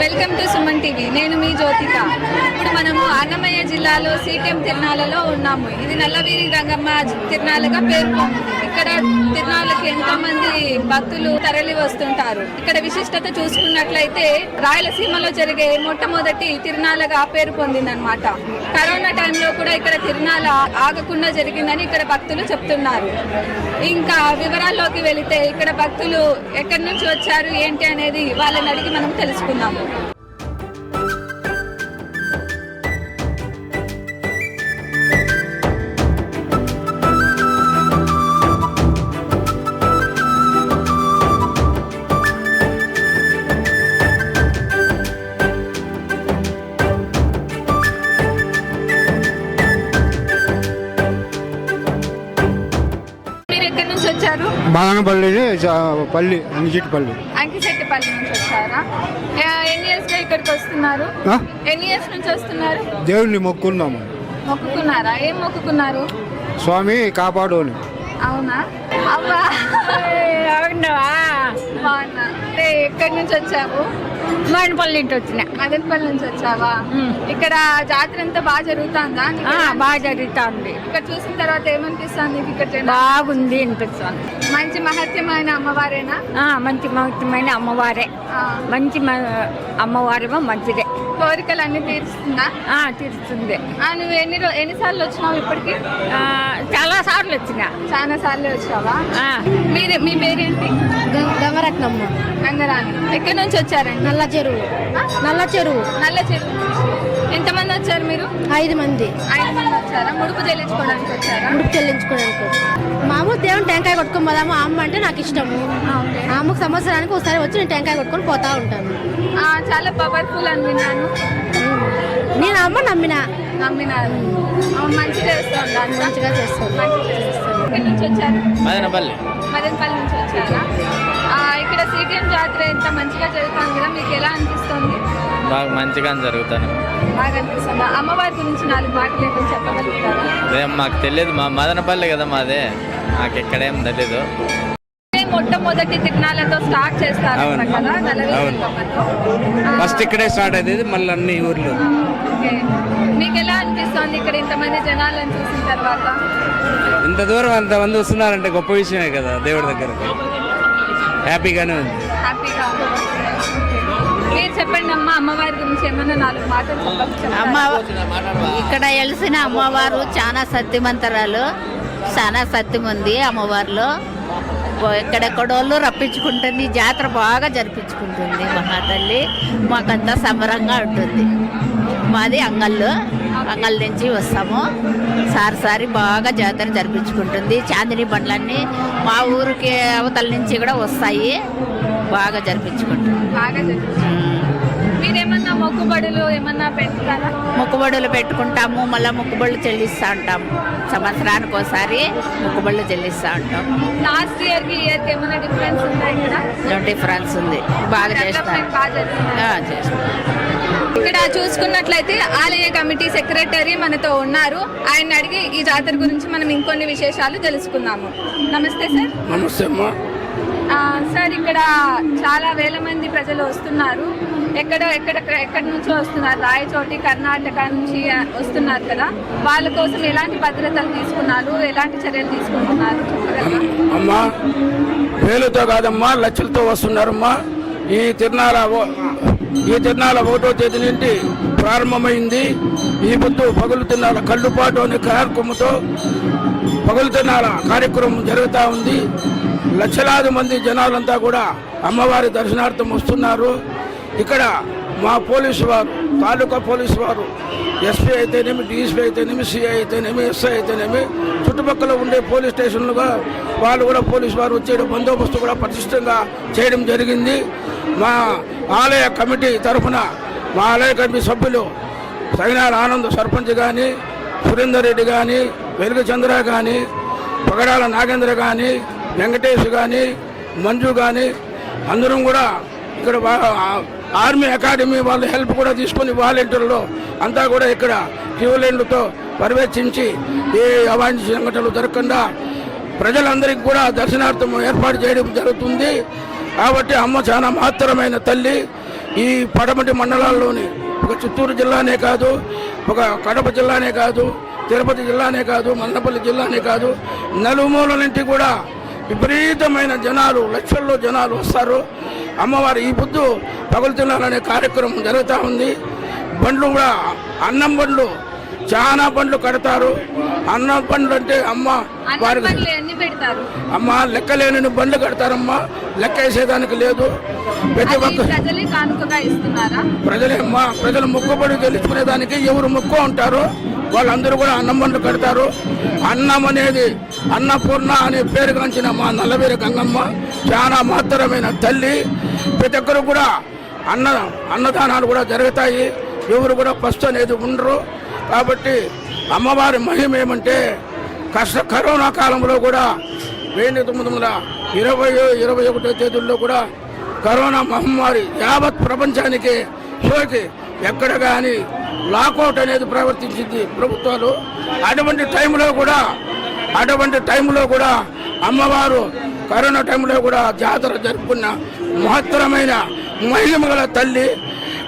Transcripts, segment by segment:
Welcome to Suman TV. నేను మీ జ్యోతిక. ఇప్పుడు మనము అన్నమయ్య జిల్లాలో సీటీఎం తిరునాళ్ళలో ఉన్నాము. ఇది నల్లవీరి రంగమ్మ తిరునాళ్ళగా పేర్కొంది. ఇక్కడ తిరునాళ్ళకి ఎంతో మంది భక్తులు తరలి వస్తుంటారు. ఇక్కడ విశిష్టత చూసుకున్నట్లయితే రాయలసీమలో జరిగే మొట్టమొదటి తిరునాళ్ళగా పేరు పొందిందనమాట. కరోనా టైంలో కూడా ఇక్కడ తిరునాళ్ళ ఆగకుండా జరిగిందని ఇక్కడ భక్తులు చెప్తున్నారు. ఇంకా వివరాల్లోకి వెళితే ఇక్కడ భక్తులు ఎక్కడి నుంచి వచ్చారు ఏంటి అనేది వాళ్ళని అడిగి మనం తెలుసుకుందాము. బాగనపల్లి పల్లి అంకిశెట్టిపల్లి నుంచి వచ్చారా? ఎన్ని ఇయర్స్ గా ఇక్కడికి వస్తున్నారు? ఎన్ని ఇయర్స్ నుంచి వస్తున్నారు? దేవుణ్ణి మొక్కున్నాము. మొక్కుకున్నారా? ఏం మొక్కుకున్నారు? స్వామి కాపాడు అని. అవునా? అవ్వా బాగున్నా. ఎక్కడి నుంచి వచ్చావు? మదనపల్లి నుంచి వచ్చిన. మదనపల్లి నుంచి వచ్చావా? ఇక్కడ జాతర అంతా బాగా జరుగుతుందా? బాగా జరుగుతుంది. ఇక్కడ చూసిన తర్వాత ఏమనిపిస్తుంది? ఇక్కడ బాగుంది అనిపిస్తుంది. మంచి మహత్యమైన అమ్మవారేనా? మంచి మహత్యమైన అమ్మవారే. మంచి అమ్మవారేమో మంచిదే. కోరికలు అన్ని తీరుస్తుందా? తీరుస్తుంది. నువ్వు ఎన్నిసార్లు వచ్చినావు ఇప్పటికి? చాలా సార్లు వచ్చిన. చాలా సార్లు వచ్చావా? మీ పేరేంటి? గంగరత్నమ్మ. గంగరాణి. ఎక్కడి నుంచి వచ్చారండి? నల్ల చెరువు. నల్ల చెరువు. ఎంతమంది వచ్చారు మీరు? 5 మంది. 5 మంది వచ్చారా? ముడుపు చెల్లించుకోవడానికి వచ్చారా? ముడుపు చెల్లించుకోవడానికి. మామూలు దేవుని టెంకాయ కొట్టుకొని పోదాము. అమ్మ అంటే నాకు ఇష్టము. అమ్మకు సంవత్సరానికి ఒకసారి వచ్చి నేను టెంకాయ కొట్టుకొని పోతా ఉంటాను. చాలా పవర్ఫుల్ అని విన్నాను. నేను అమ్మ నమ్మినారు. మంచిగా చేస్తాను. మంచిగా చేస్తాను. ఎక్కడి నుంచి వచ్చారు? మదనపల్లి నుంచి వచ్చారా? ఇక్కడ సీటీఎం జాతర ఎంత మంచిగా జరుగుతుంది కదా, మీకు ఎలా అనిపిస్తుంది? బాగా మంచిగా జరుగుతాను. బాగా అనిపిస్తుందా? అమ్మవారి గురించి 4 మాటలు ఏమో చెప్పగలుగుతారా? మాకు తెలియదు, మా మదనపల్లి కదా మాదే, నాకు ఎక్కడేం తెలియదు. మొట్టమొదటి తిరునాళ్ళతో స్టార్ట్ చేస్తారు కదా నల్లవీరి. ఫస్ట్ ఇక్కడే స్టార్ట్ అయ్యేది, మళ్ళీ అన్ని ఊర్లు. మీకు ఎలా అనిపిస్తుంది ఇక్కడ ఇంతమంది జనాలను చూసిన తర్వాత? ఇంత దూరం అంతమంది వస్తున్నారంటే గొప్ప విషయమే కదా దేవుడి దగ్గరకు. హ్యాపీగానే ఉంది. మీరు చెప్పండి అమ్మా, అమ్మవారి గురించి ఏమన్నా 4 మాటలు చెప్పచ్చు. ఇక్కడ వెలిసిన అమ్మవారు చాలా సత్యమంతరాలు. చాలా సత్యం ఉంది అమ్మవారిలో. ఎక్కడెక్కడోళ్ళు రప్పించుకుంటుంది. జాతర బాగా జరిపించుకుంటుంది మహాతల్లి. మాకంతా సంబరంగా ఉంటుంది. మాది అంగళ్ళు నుంచి వస్తాము. సారి బాగా జాతర జరిపించుకుంటుంది. చాందిని బండ్లన్నీ మా ఊరికి అవతల నుంచి కూడా వస్తాయి. బాగా జరిపించుకుంటుంది. మీరేమన్నా మొక్కుబడులు ఏమన్నా పెట్టుకుంటారా? మొక్కుబడులు పెట్టుకుంటాము. మళ్ళీ మొక్కుబడులు చెల్లిస్తూ ఉంటాము. సంవత్సరానికి ఒకసారి మొక్కుబడులు చెల్లిస్తూ ఉంటాం. లాస్ట్ ఇయర్ కి ఇయర్ కి ఏమైనా డిఫరెన్స్ ఉందా? ఇక్కడ డిఫరెన్స్ ఉంది. బాగా చేస్తాం. ఇక్కడ చూసుకున్నట్లయితే ఆలయ కమిటీ సెక్రటరీ మనతో ఉన్నారు. ఆయన అడిగి ఈ జాతర గురించి మనం ఇంకొన్ని విశేషాలు తెలుసుకుందాము. నమస్తే సార్. నమస్తే అమ్మా. సార్, ఇక్కడ చాలా వేల మంది ప్రజలు వస్తున్నారు. ఎక్కడి నుంచో వస్తున్నారు. రాయచోటి, కర్ణాటక నుంచి వస్తున్నారు కదా. వాళ్ళ కోసం ఎలాంటి భద్రతలు తీసుకున్నారు, ఎలాంటి చర్యలు తీసుకుంటున్నారు? అమ్మా, వేలుతో కాదమ్మా, లక్షలతో వస్తున్నారమ్మా. ఈ తిరునాళ్ళ 1వ తేదీ నుండి ప్రారంభమైంది. ఈ పొద్దు పగులు తిన్నాల కళ్ళుపాటు అనే కార్యక్రమంతో పగులు తిన్నాల కార్యక్రమం జరుగుతూ ఉంది. లక్షలాది మంది జనాలంతా కూడా అమ్మవారి దర్శనార్థం వస్తున్నారు. ఇక్కడ మా పోలీసు వారు, తాలూకా పోలీసు వారు, ఎస్పీ అయితేనేమి, డిఎస్పీ అయితేనేమి, సిఐ అయితేనేమి, ఎస్ఐ అయితేనేమి, చుట్టుపక్కల ఉండే పోలీస్ స్టేషన్లుగా వాళ్ళు కూడా పోలీసు వారు వచ్చే బందోబస్తు కూడా పటిష్టంగా చేయడం జరిగింది. మా ఆలయ కమిటీ తరఫున మా ఆలయ కమిటీ సభ్యులు సైనాల ఆనంద్ సర్పంచ్ కానీ, సురేందర్ రెడ్డి కానీ, వెలుగు చంద్ర కానీ, పగడాల నాగేంద్ర కానీ, వెంకటేష్ కానీ, మంజు కానీ అందరం కూడా ఇక్కడ ఆర్మీ అకాడమీ వాళ్ళ హెల్ప్ కూడా తీసుకొని వాలంటీర్లు అంతా కూడా ఇక్కడ క్యూ లైన్లతో పర్యవేక్షించి ఏ అవాంఛనీయ సంఘటనలు జరగకుండా ప్రజలందరికీ కూడా దర్శనార్థం ఏర్పాటు చేయడం జరుగుతుంది. కాబట్టి అమ్మ చాలా మహత్తరమైన తల్లి. ఈ పడమటి మండలాల్లోని ఒక చిత్తూరు జిల్లానే కాదు, ఒక కడప జిల్లానే కాదు, తిరుపతి జిల్లానే కాదు, మన్నపల్లి జిల్లానే కాదు, నలుమూల నుండి కూడా విపరీతమైన జనాలు, లక్షల్లో జనాలు వస్తారు. అమ్మవారి ఈ పొద్దు పగులుతున్నారనే కార్యక్రమం జరుగుతూ ఉంది. బండ్లు కూడా అన్నం బండ్లు చాలా బండ్లు కడతారు. అన్నం బండ్లు అంటే అమ్మ వారికి ఎన్ని పెడతారు? అమ్మ లెక్కలేని బండ్లు కడతారమ్మా, లెక్క వేసేదానికి లేదు. ప్రతి ఒక్క ప్రజలే కానుకగా ఇస్తున్నారా? ప్రజలే అమ్మా, ప్రజలు మొక్కుబడి తెలుసుకునే దానికి ఎవరు మొక్కు ఉంటారో వాళ్ళందరూ కూడా అన్నం బండ్లు కడతారు. అన్నం అనేది అన్నపూర్ణ అనే పేరుగాంచిన మా నల్లవేరు గంగమ్మ చాలా మహత్తరమైన తల్లి. ప్రతి ఒక్కరు కూడా అన్నదానాలు కూడా జరుగుతాయి. ఎవరు కూడా ఫస్ట్ అనేది ఉండరు. కాబట్టి అమ్మవారి మహిమ ఏమంటే కరోనా కాలంలో కూడా 1920-21 తేదీల్లో కూడా కరోనా మహమ్మారి యావత్ ప్రపంచానికి సోకి ఎక్కడ కానీ లాకౌట్ అనేది ప్రవర్తించింది ప్రభుత్వాలు. అటువంటి టైంలో కూడా అమ్మవారు కరోనా టైంలో కూడా జాతర జరుపుకున్న మహత్తరమైన మహిమ గల తల్లి.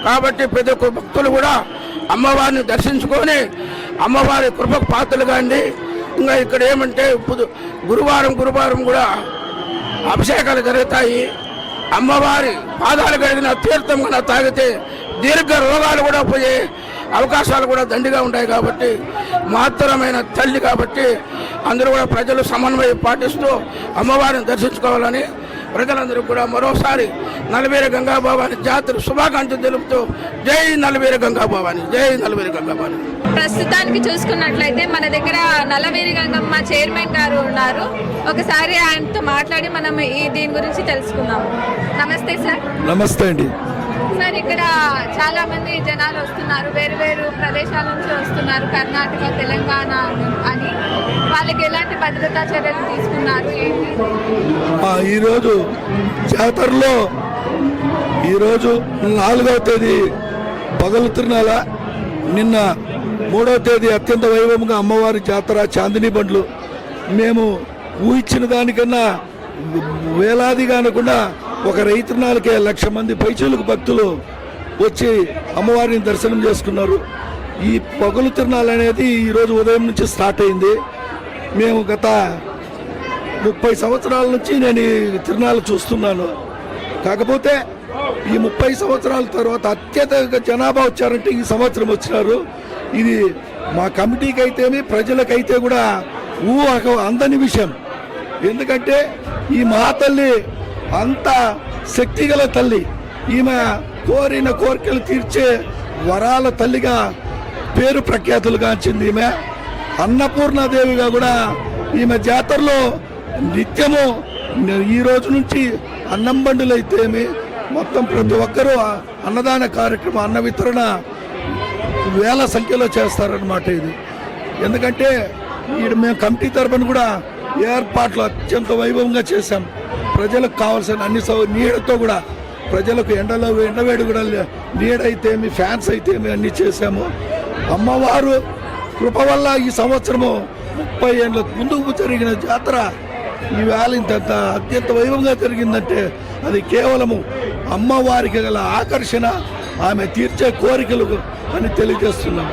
కాబట్టి ప్రతి ఒక్క భక్తులు కూడా అమ్మవారిని దర్శించుకొని అమ్మవారి కృపకు పాత్రలు కాండి. ఇంకా ఇక్కడ ఏమంటే గురువారం కూడా అభిషేకాలు జరుగుతాయి. అమ్మవారి పాదాలు కలిగిన తీర్థం కన్నా తాగితే దీర్ఘ రోగాలు కూడా పోయే అవకాశాలు కూడా దండిగా ఉంటాయి. కాబట్టి మహత్తరమైన తల్లి కాబట్టి అందరూ కూడా ప్రజలు సమన్వయం పాటిస్తూ అమ్మవారిని దర్శించుకోవాలని ప్రజలందరూ కూడా మరోసారి నల్లవేరు గంగాభవాని జాతర శుభాకాంక్షలు తెలుపుతూ జై నల్లవేరు గంగాభవాని, జై నల్లవేరు గంగాభవాని. ప్రస్తుతానికి చూసుకున్నట్లయితే మన దగ్గర నల్లవేరు గంగమ్మ చైర్మన్ గారు ఉన్నారు. ఒకసారి ఆయనతో మాట్లాడి మనం దీని గురించి తెలుసుకుందాం. నమస్తే సార్. నమస్తే అండి. సార్, ఇక్కడ చాలా మంది జనాలు వస్తున్నారు, వేరు వేరు ప్రదేశాల నుంచి వస్తున్నారు, కర్ణాటక, తెలంగాణ అని. వాళ్ళకి ఎలాంటి భద్రతా చర్యలు తీసుకున్నారు, ఏంటి? ఈరోజు జాతరలో ఈరోజు 4వ తేదీ పగలు తిరునాల, నిన్న 3వ తేదీ అత్యంత వైభవంగా అమ్మవారి జాతర చాందిని బండ్లు. మేము ఊహించిన దానికన్నా వేలాదిగా అనకుండా ఒక రైతునాలకే 1,00,000 మంది పైచూలకు భక్తులు వచ్చి అమ్మవారిని దర్శనం చేసుకున్నారు. ఈ పగలు తిరునాళ్ళు అనేది ఈరోజు ఉదయం నుంచి స్టార్ట్ అయింది. మేము గత 30 సంవత్సరాల నుంచి నేను ఈ తిరునాళ్ళు చూస్తున్నాను. కాకపోతే ఈ 30 సంవత్సరాల తర్వాత అత్యధిక జనాభా వచ్చారంటే ఈ సంవత్సరం వచ్చినారు. ఇది మా కమిటీకి అయితేమి ప్రజలకైతే కూడా ఊహకు అందని విషయం. ఎందుకంటే ఈ మహాతల్లి అంత శక్తిగల తల్లి. ఈమె కోరిన కోరికలు తీర్చే వరాల తల్లిగా పేరు ప్రఖ్యాతులు గాంచింది. ఈమె అన్నపూర్ణాదేవిగా కూడా ఈమె జాతరలో నిత్యము ఈ రోజు నుంచి అన్నం బండులు అయితేమి మొత్తం ప్రతి ఒక్కరూ అన్నదాన కార్యక్రమం, అన్న వితరణ వేల సంఖ్యలో చేస్తారన్నమాట. ఇది ఎందుకంటే మేము కమిటీ తరఫున కూడా ఏర్పాట్లు అత్యంత వైభవంగా చేశాం. ప్రజలకు కావాల్సిన అన్ని నీడతో కూడా ప్రజలకు ఎండవేడి కూడా నీడైతేమి, ఫ్యాన్స్ అయితేమి అన్ని చేశాము. అమ్మవారు కృప వల్ల ఈ సంవత్సరము 30 ఏళ్ళ ముందుకు జరిగిన జాతర ఈవేళ ఇంత అత్యంత వైభవంగా జరిగిందంటే అది కేవలము అమ్మవారికి గల ఆకర్షణ, ఆమె తీర్చే కోరికలు అని తెలియజేస్తున్నాం.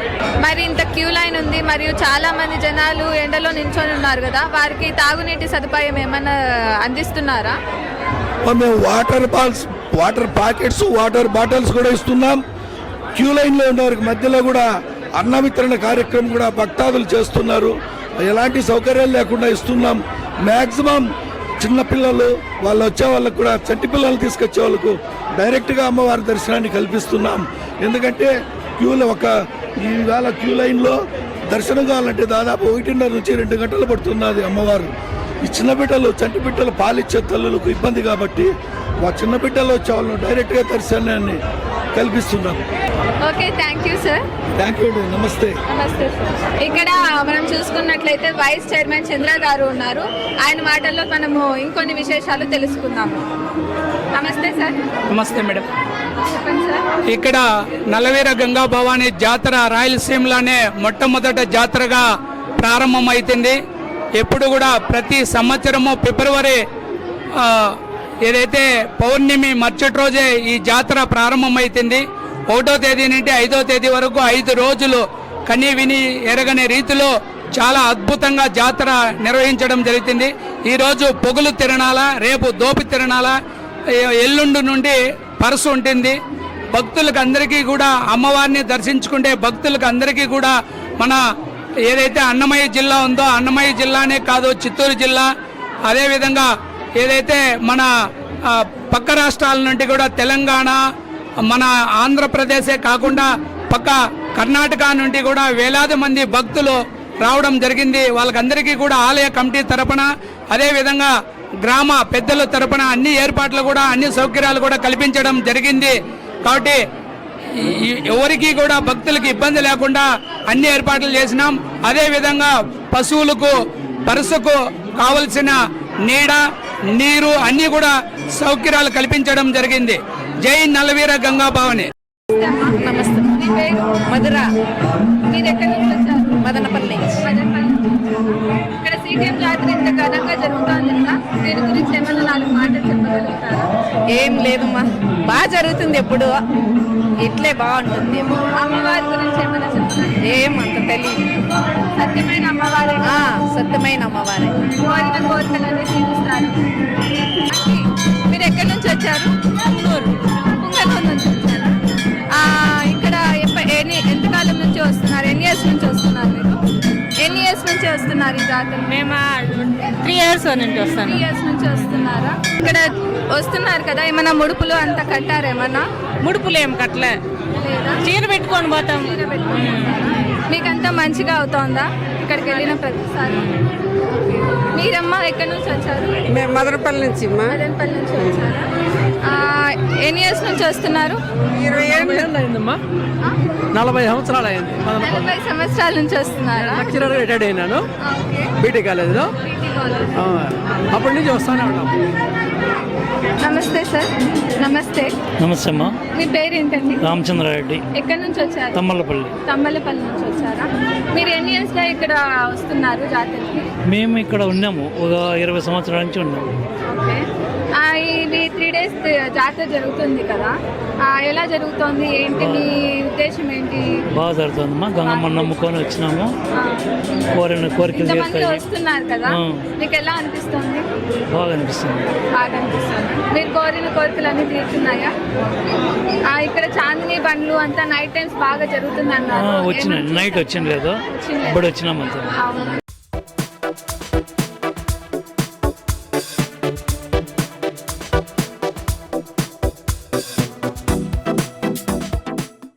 మరి ఇంత క్యూ లైన్ ఉంది, మరియు చాలా మంది జనాలు ఎండలో నిల్చొని ఉన్నారు కదా, వారికి తాగునీటి సదుపాయం ఏమైనా అందిస్తున్నారా? మేము వాటర్ ప్యాకెట్స్, వాటర్ బాటిల్స్ కూడా ఇస్తున్నాం. క్యూ లైన్లో ఉన్న వారికి మధ్యలో కూడా అన్న వితరణ కార్యక్రమం కూడా భక్తాదులు చేస్తున్నారు. ఎలాంటి సౌకర్యాలు లేకుండా ఇస్తున్నాం. మ్యాక్సిమం చిన్నపిల్లలు వాళ్ళు వచ్చే వాళ్ళకు కూడా, చంటి పిల్లలు తీసుకొచ్చే వాళ్ళకు డైరెక్ట్గా అమ్మవారి దర్శనాన్ని కల్పిస్తున్నాం. ఎందుకంటే ఈవేళ క్యూ లైన్లో దర్శనం కావాలంటే దాదాపు 1.5 నుంచి 2 గంటలు పడుతున్నది అమ్మవారు. ఈ చిన్న బిడ్డలు, చంటి బిడ్డలు పాలిచ్చే తల్లులకు ఇబ్బంది కాబట్టి మా చిన్న బిడ్డలు వచ్చే వాళ్ళను డైరెక్ట్గా దర్శనాన్ని కల్పిస్తున్నాం. Okay, thank you sir. Thank you అండి. నమస్తే. నమస్తే సార్. ఇక్కడ మనం చూసుకున్నట్లయితే వైస్ చైర్మన్ చంద్ర గారు ఉన్నారు. ఆయన మాటల్లో మనము ఇంకొన్ని విశేషాలు తెలుసుకుందాము. నమస్తే సార్. నమస్తే మేడం. చెప్పండి సార్. ఇక్కడ నల్లవేర గంగా భవాని జాతర రాయలసీమలోనే మొట్టమొదట జాతరగా ప్రారంభమవుతుంది. ఎప్పుడు కూడా ప్రతి సంవత్సరము ఫిబ్రవరి ఏదైతే పౌర్ణమి మరుసటి రోజే ఈ జాతర ప్రారంభమైతుంది. 1వ తేదీ నుండి 5వ తేదీ వరకు 5 రోజులు కని విని ఎరగని రీతిలో చాలా అద్భుతంగా జాతర నిర్వహించడం జరుగుతుంది. ఈరోజు పొగులు తిరణాల, రేపు దోపి తిరణాల, ఎల్లుండి నుండి పరసు ఉంటుంది. భక్తులకు అందరికీ కూడా అమ్మవారిని దర్శించుకుంటే భక్తులకు అందరికీ కూడా మన ఏదైతే అన్నమయ్య జిల్లా ఉందో అన్నమయ్య జిల్లానే కాదు, చిత్తూరు జిల్లా, అదేవిధంగా ఏదైతే మన పక్క రాష్ట్రాల నుండి కూడా తెలంగాణ, మన ఆంధ్రప్రదేశే కాకుండా పక్క కర్ణాటక నుండి కూడా వేలాది మంది భక్తులు రావడం జరిగింది. వాళ్ళకందరికీ కూడా ఆలయ కమిటీ తరపున, అదేవిధంగా గ్రామ పెద్దల తరపున అన్ని ఏర్పాట్లు కూడా, అన్ని సౌకర్యాలు కూడా కల్పించడం జరిగింది. కాబట్టి ఎవరికి కూడా భక్తులకు ఇబ్బంది లేకుండా అన్ని ఏర్పాట్లు చేసినాం. అదేవిధంగా పశువులకు పరుసుకు కావలసిన నీడ, నీరు అన్ని కూడా సౌకర్యాలు కల్పించడం జరిగింది. జై నల్లవీర గంగా భవాని. నమస్తే. మీ పేరు? మధుర, మీరు ఎక్కడి నుంచి వచ్చారు? మదనపల్లి. మదనపల్లి. ఇక్కడ సిటిఎం జాతర ఇంత ఘనంగా జరుగుతోంది కదా, దీని గురించి ఏమైనా 4 మాటలు చెప్పగలుగుతారా? ఏం లేదమ్మా, బాగా జరుగుతుంది. ఎప్పుడు ఇట్లే బాగుంటుంది. అమ్మవారి గురించి ఏమైనా చెప్తారా? ఏమంత తెలియదు. సత్యమైన అమ్మవారి సత్యమైన అమ్మవారే. కోరిన కోరికలన్నీ తీరుస్తారు. అంటే మీరు ఎక్కడి నుంచి వచ్చారు? పుంగనూరు నుంచి వచ్చారు. ఇక్కడ ఎంతకాలం నుంచి వస్తున్నారు? ఎన్ని ఇయర్స్ నుంచి వస్తున్నారు మీరు? ఎన్ని ఇయర్స్ నుంచి వస్తున్నారు ఈ జాతర? మేము 3 years నుంచి వస్తాను. 3 years నుంచి వస్తున్నారా? ఇక్కడ వస్తున్నారు కదా, ఏమన్నా ముడుపులు అంతా కట్టారేమన్నా? ముడుపులు ఏం కట్టలే, లేదా? చీర పెట్టుకొని పోతాం. చీర పెట్టుకుంటున్నారా? మీకంతా మంచిగా అవుతోందా ఇక్కడికి వెళ్ళిన ప్రతిసారి? మీరమ్మా ఎక్కడి నుంచి వచ్చారు? మేము మదనపల్లి నుంచి. మదనపల్లి నుంచి వచ్చారా? ఎన్ని ఇయర్స్ నుంచి వస్తున్నారు? 20 ఏళ్ళు అయిందమ్మా, 40 సంవత్సరాలు అయింది. 40 సంవత్సరాల నుంచి వస్తున్నారా? లెక్చరర్ రిటైర్డ్ అయినాను ఓకే. బీటీ కాలేజీలో. PT college. అప్పటి నుంచి వస్తానే ఉన్నాం. నమస్తే సార్. నమస్తే. నమస్తే అమ్మా, మీ పేరు ఏంటండి? రామచంద్రారెడ్డి, ఎక్కడి నుంచి వచ్చారు? తమ్మలపల్లి. తమ్మలపల్లి నుంచి వచ్చారా? మీరు ఎన్ని ఇయర్స్ గా ఇక్కడ వస్తున్నారు జాతరకి? మేము ఇక్కడ ఉన్నాము, ఒక 20 సంవత్సరాల నుంచి ఉన్నాము. ఓకే. ఇది 3 days జాతర జరుగుతుంది కదా, ఎలా జరుగుతోంది, ఏంటి మీ ఉద్దేశం ఏంటి? బాగా జరుగుతుందమ్మా, గంగమ్మ నమ్ముకొని వచ్చినాము. కోరికలు ఇంతమంది తీరుతాయి. వస్తున్నారు కదా, మీకు ఎలా అనిపిస్తుంది? బాగా అనిపిస్తుంది. బాగా అనిపిస్తుంది. మీరు కోరిన కోరికలు తీరుతున్నాయా? ఇక్కడ చాందిని బండ్లు అంతా నైట్ టైమ్స్ బాగా జరుగుతుంది అన్నారు. వచ్చిన నైట్ వచ్చింది లేదు, ఇప్పుడు వచ్చినాం అంతే. అవును.